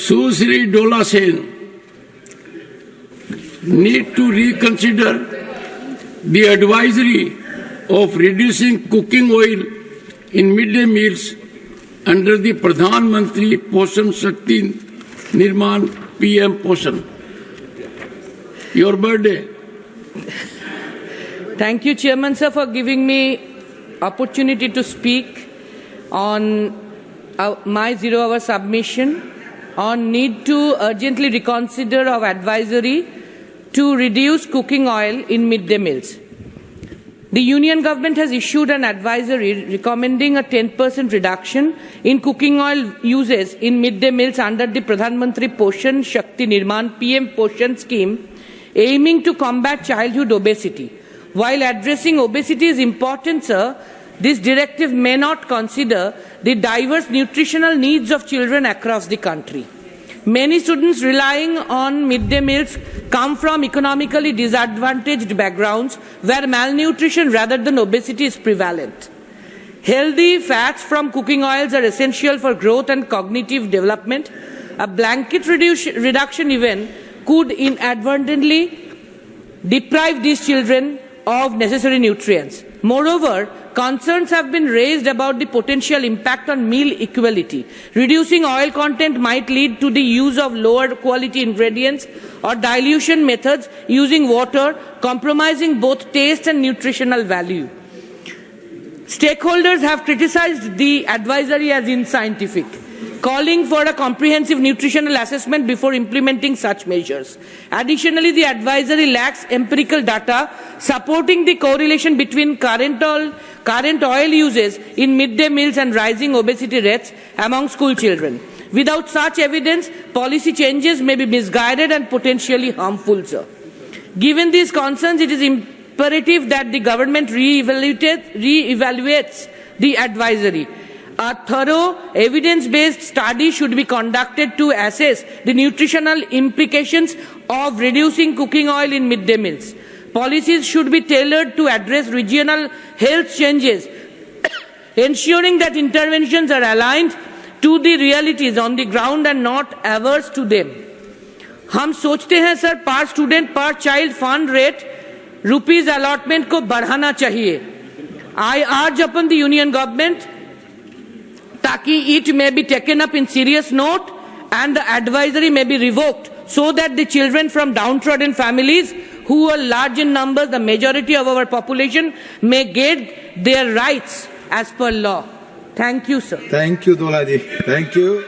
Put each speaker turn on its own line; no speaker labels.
Sushri Dola Sen need to reconsider the advisory of reducing cooking oil in midday meals under the Pradhan Mantri Poshan Shakti Nirman PM Poshan. Your birthday.
Thank you, Chairman Sir, for giving me opportunity to speak on my zero-hour submission on need to urgently reconsider of advisory to reduce cooking oil in midday meals. The Union Government has issued an advisory recommending a 10% reduction in cooking oil uses in midday meals under the Pradhan Mantri Poshan Shakti Nirman PM Poshan scheme, aiming to combat childhood obesity. While addressing obesity is important, sir, this directive may not consider the diverse nutritional needs of children across the country. Many students relying on midday meals come from economically disadvantaged backgrounds where malnutrition rather than obesity is prevalent. Healthy fats from cooking oils are essential for growth and cognitive development. A blanket reduction even could inadvertently deprive these children of necessary nutrients. Moreover, concerns have been raised about the potential impact on meal equality. Reducing oil content might lead to the use of lower quality ingredients or dilution methods using water, compromising both taste and nutritional value. Stakeholders have criticized the advisory as inscientific, calling for a comprehensive nutritional assessment before implementing such measures. Additionally, the advisory lacks empirical data supporting the correlation between current oil uses in midday meals and rising obesity rates among school children. Without such evidence, policy changes may be misguided and potentially harmful, sir. Given these concerns, it is imperative that the government re-evaluates the advisory. A thorough evidence-based study should be conducted to assess the nutritional implications of reducing cooking oil in midday meals. Policies should be tailored to address regional health changes, ensuring that interventions are aligned to the realities on the ground and not averse to them. हम सोचते हैं sir पर student पर child fund rate rupees allotment को बढ़ाना चाहिए. I urge upon the Union Government ताकि it may be taken up in serious note and the advisory may be revoked so that the children from downtrodden families who are large in numbers, the majority of our population, may get their rights as per law. Thank you, sir.
Thank you, Dolaji. Thank you.